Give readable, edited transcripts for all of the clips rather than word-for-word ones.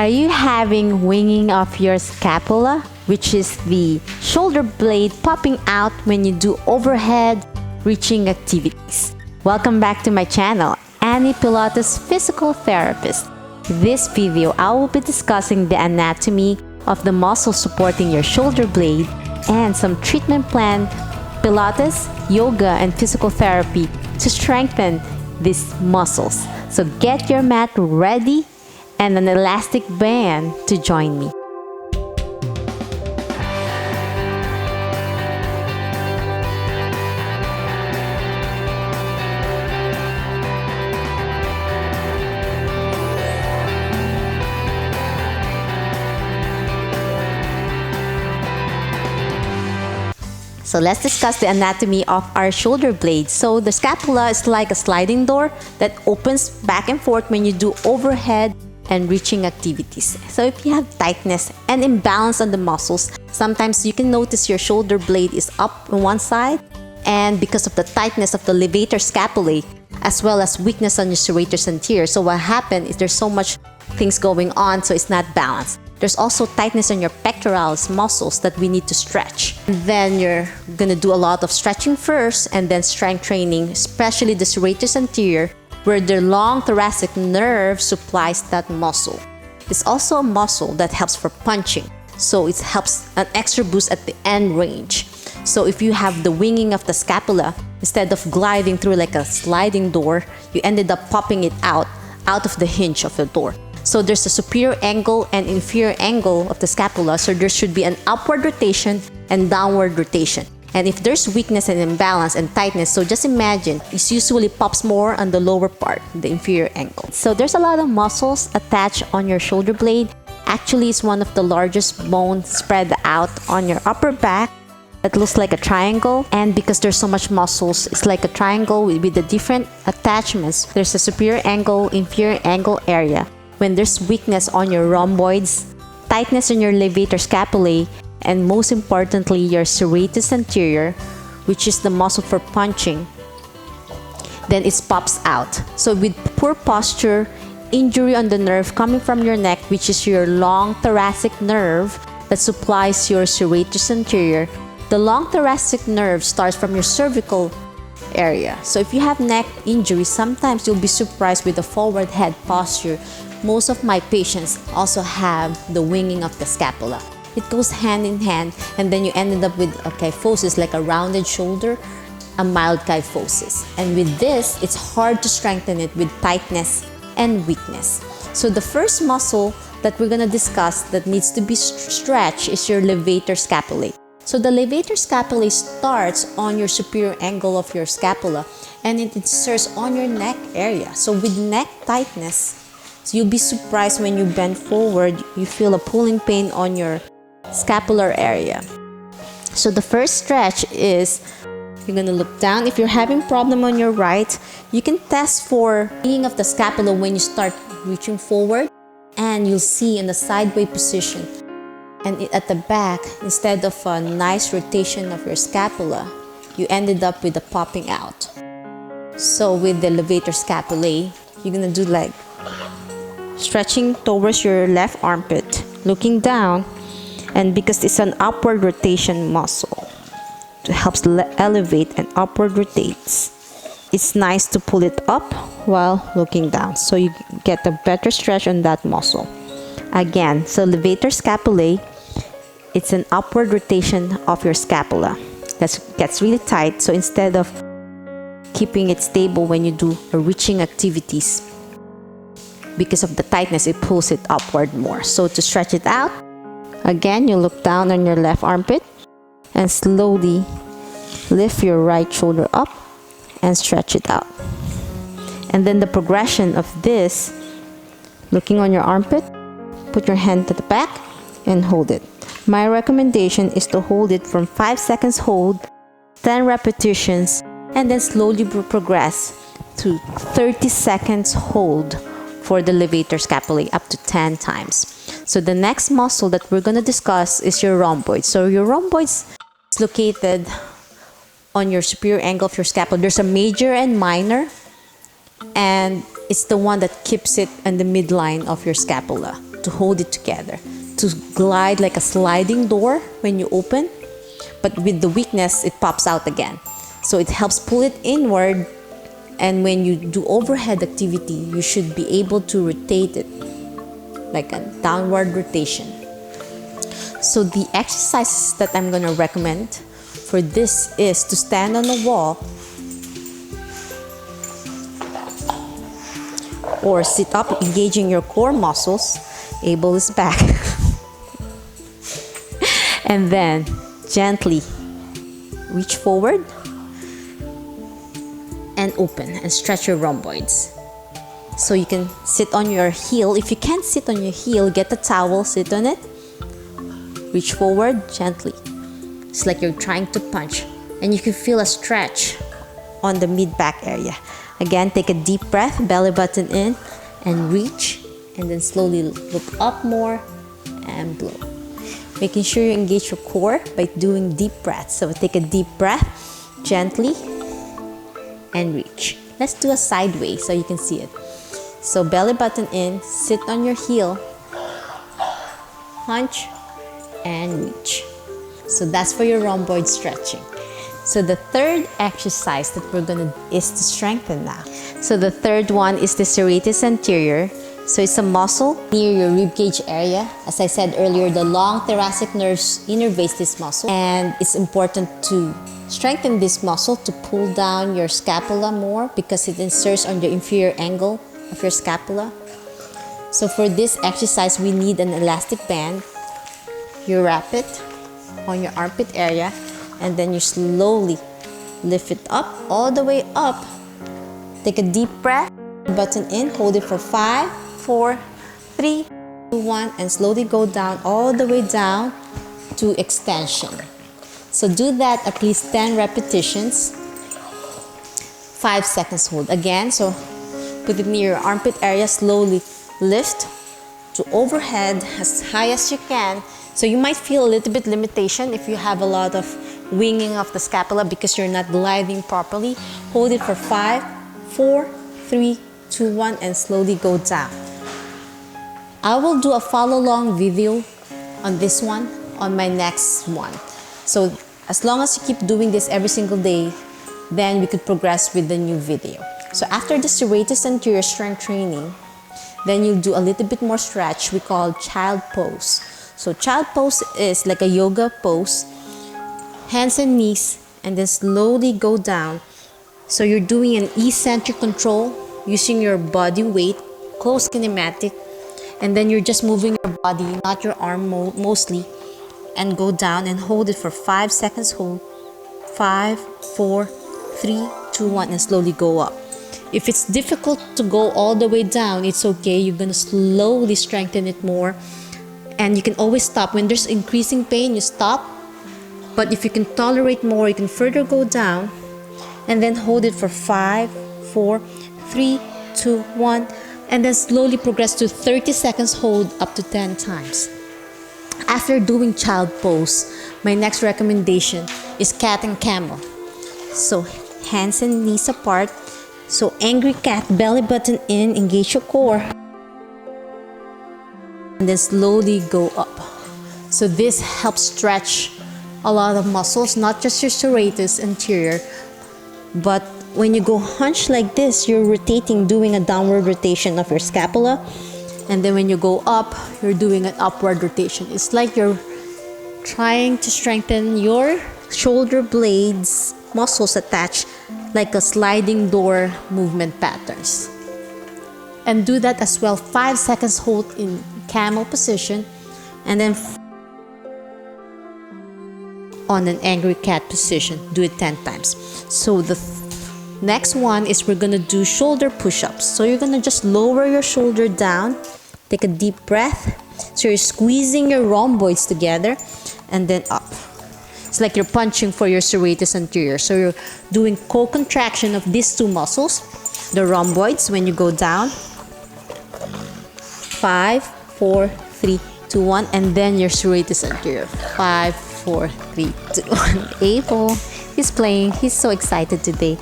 Are you having winging of your scapula, which is the shoulder blade popping out when you do overhead reaching activities? Welcome back to my channel, Annie Pilates Physical Therapist. This video, I will be discussing the anatomy of the muscles supporting your shoulder blade and some treatment plan, Pilates, yoga, and physical therapy to strengthen these muscles. So get your mat ready and an elastic band to join me. So let's discuss the anatomy of our shoulder blade. So the scapula is like a sliding door that opens back and forth when you do overhead and reaching activities. So if you have tightness and imbalance on the muscles, sometimes you can notice your shoulder blade is up on one side, and because of the tightness of the levator scapulae, as well as weakness on your serratus anterior. So what happened is there's so much things going on, so it's not balanced. There's also tightness in your pectoralis muscles that we need to stretch. And then you're gonna do a lot of stretching first and then strength training, especially the serratus anterior, where the long thoracic nerve supplies that muscle. It's also a muscle that helps for punching, so it helps an extra boost at the end range. So if you have the winging of the scapula, instead of gliding through like a sliding door, you ended up popping it out of the hinge of the door. So there's a superior angle and inferior angle of the scapula, so there should be an upward rotation and downward rotation. And if there's weakness and imbalance and tightness, so just imagine, it usually pops more on the lower part, the inferior angle. So there's a lot of muscles attached on your shoulder blade. Actually, it's one of the largest bones spread out on your upper back. It looks like a triangle, and because there's so much muscles, it's like a triangle with the different attachments. There's a superior angle, inferior angle area. When there's weakness on your rhomboids, tightness in your levator scapulae, and most importantly, your serratus anterior, which is the muscle for punching, then it pops out. So with poor posture, injury on the nerve coming from your neck, which is your long thoracic nerve that supplies your serratus anterior, the long thoracic nerve starts from your cervical area. So if you have neck injury, sometimes you'll be surprised with the forward head posture. Most of my patients also have the winging of the scapula. It goes hand in hand, and then you ended up with a kyphosis, like a rounded shoulder, a mild kyphosis. And with this, it's hard to strengthen it with tightness and weakness. So the first muscle that we're gonna discuss that needs to be stretched is your levator scapulae. So the levator scapulae starts on your superior angle of your scapula, and it inserts on your neck area. So with neck tightness, so you'll be surprised when you bend forward, you feel a pulling pain on your scapular area. So the first stretch is, you're gonna look down. If you're having problem on your right, you can test for winging of the scapula when you start reaching forward, and you'll see in the sideways position. And at the back, instead of a nice rotation of your scapula, you ended up with a popping out. So with the levator scapulae, you're gonna do like stretching towards your left armpit, looking down, and because it's an upward rotation muscle, it helps elevate and upward rotates. It's nice to pull it up while looking down, so you get a better stretch on that muscle. Again, so levator scapulae, it's an upward rotation of your scapula that gets really tight. So instead of keeping it stable when you do reaching activities, because of the tightness, it pulls it upward more. So to stretch it out, again, you look down on your left armpit and slowly lift your right shoulder up and stretch it out. And then the progression of this, looking on your armpit, put your hand to the back and hold it. My recommendation is to hold it from 5 seconds hold, 10 repetitions, and then slowly progress to 30 seconds hold for the levator scapulae, up to 10 times. So the next muscle that we're going to discuss is your rhomboids. So your rhomboids is located on your superior angle of your scapula. There's a major and minor, and it's the one that keeps it in the midline of your scapula. to hold it together, to glide like a sliding door when you open, but with the weakness, it pops out again. So it helps pull it inward, and when you do overhead activity, you should be able to rotate it like a downward rotation. So the exercises that I'm gonna recommend for this is to stand on a wall or sit up, engaging your core muscles. Abel is back. And then gently reach forward and open and stretch your rhomboids. So you can sit on your heel. If you can't sit on your heel, get a towel, sit on it. Reach forward gently. It's like you're trying to punch, and you can feel a stretch on the mid-back area. Again, take a deep breath, belly button in, and reach, and then slowly look up more and blow. Making sure you engage your core by doing deep breaths. So take a deep breath, gently, and reach. Let's do a sideways so you can see it. So belly button in, sit on your heel, hunch, and reach. So that's for your rhomboid stretching. So the third exercise that we're gonna is to strengthen now. So the third one is the serratus anterior. So it's a muscle near your ribcage area. As I said earlier, the long thoracic nerves innervates this muscle, and it's important to strengthen this muscle to pull down your scapula more because it inserts on the inferior angle of your scapula. So for this exercise, we need an elastic band. You wrap it on your armpit area, and then you slowly lift it up, all the way up. Take a deep breath, button in, hold it for 5, 4, 3, 2, 1, and slowly go down, all the way down to extension. So do that at least 10 repetitions, 5 seconds hold. Again, so put it near your armpit area, slowly lift to overhead as high as you can. So you might feel a little bit limitation if you have a lot of winging of the scapula because you're not gliding properly. Hold it for 5, 4, 3, 2, 1, and slowly go down. I will do a follow along video on this one on my next one. So as long as you keep doing this every single day, then we could progress with the new video. So after the serratus anterior strength training, then you'll do a little bit more stretch we call child pose. So child pose is like a yoga pose, hands and knees, and then slowly go down. So you're doing an eccentric control using your body weight, close kinematic, and then you're just moving your body, not your arm mostly, and go down and hold it for 5 seconds. Hold 5, 4, 3, 2, 1, and slowly go up. If it's difficult to go all the way down, it's okay. You're gonna slowly strengthen it more. And you can always stop. When there's increasing pain, you stop. But if you can tolerate more, you can further go down and then hold it for 5, 4, 3, 2, 1, and then slowly progress to 30 seconds hold up to 10 times. After doing child pose, my next recommendation is cat and camel. So hands and knees apart. So angry cat, belly button in, engage your core. And then slowly go up. So this helps stretch a lot of muscles, not just your serratus anterior, but when you go hunch like this, you're rotating, doing a downward rotation of your scapula. And then when you go up, you're doing an upward rotation. It's like you're trying to strengthen your shoulder blades, muscles attached, like a sliding door movement patterns. And do that as well. 5 seconds hold in camel position, and then on an angry cat position, do it 10 times. So the next one is we're gonna do shoulder push-ups. So you're gonna just lower your shoulder down, take a deep breath. So you're squeezing your rhomboids together and then up. It's like you're punching for your serratus anterior. So you're doing co-contraction of these two muscles, the rhomboids, when you go down. 5, 4, 3, 2, 1, and then your serratus anterior. 5, 4, 3, 2, 1. Abel, he's playing. He's so excited today.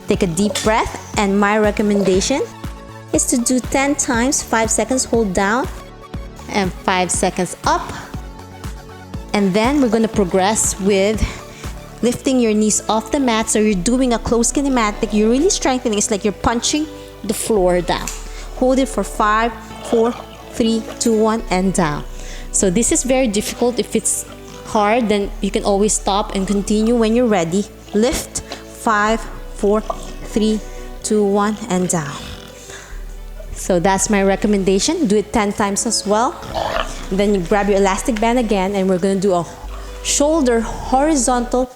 Take a deep breath, and my recommendation is to do 10 times, 5 seconds, hold down, and 5 seconds up. And then we're going to progress with lifting your knees off the mat. So you're doing a closed kinematic. You're really strengthening. It's like you're punching the floor down. Hold it for 5, 4, 3, 2, 1, and down. So this is very difficult. If it's hard, then you can always stop and continue when you're ready. Lift, 5, 4, 3, 2, 1, and down. So that's my recommendation. Do it 10 times as well. Then you grab your elastic band again, and we're going to do a shoulder horizontal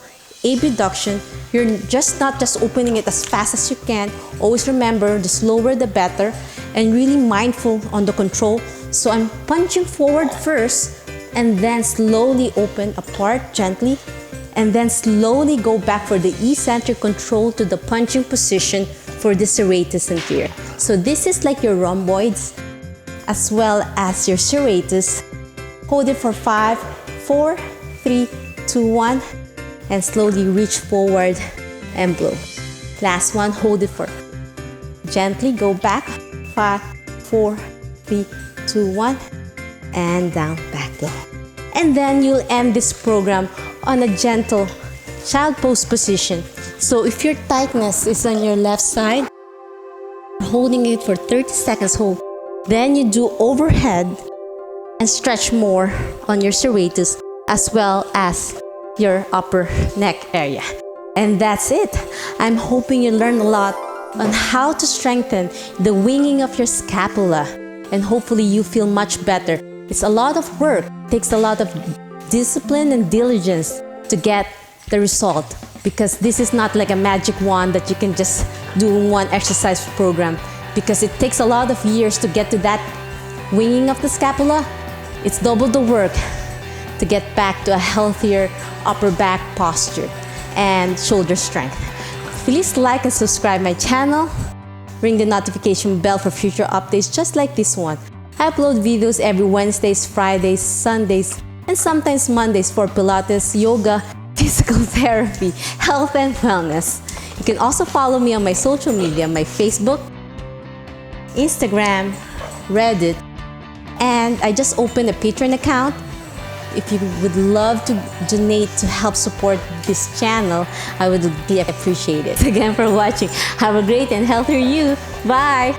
abduction. You're not just opening it as fast as you can. Always remember, the slower the better, and really mindful on the control. So I'm punching forward first, and then slowly open apart gently, and then slowly go back for the eccentric control to the punching position for the serratus anterior. So this is like your rhomboids as well as your serratus. Hold it for 5, 4, 3, 2, 1, and slowly reach forward and blow. Last one, hold it for. Gently go back, 5, 4, 3, 2, 1, and down, back, blow. And then you'll end this program on a gentle child pose position. So if your tightness is on your left side, holding it for 30 seconds, hold. Then you do overhead and stretch more on your serratus as well as your upper neck area. And that's it. I'm hoping you learned a lot on how to strengthen the winging of your scapula, and hopefully you feel much better. It's a lot of work. It takes a lot of discipline and diligence to get the result, because this is not like a magic wand that you can just do in one exercise program, because it takes a lot of years to get to that winging of the scapula. It's double the work to get back to a healthier upper back posture and shoulder strength. Please like and subscribe my channel. Ring the notification bell for future updates just like this one. I upload videos every Wednesdays, Fridays, Sundays, and sometimes Mondays for Pilates, yoga, physical therapy, health and wellness. You can also follow me on my social media, my Facebook, Instagram, Reddit, and I just opened a Patreon account. If you would love to donate to help support this channel, I would be appreciated. Again for watching. Have a great and healthier you. Bye!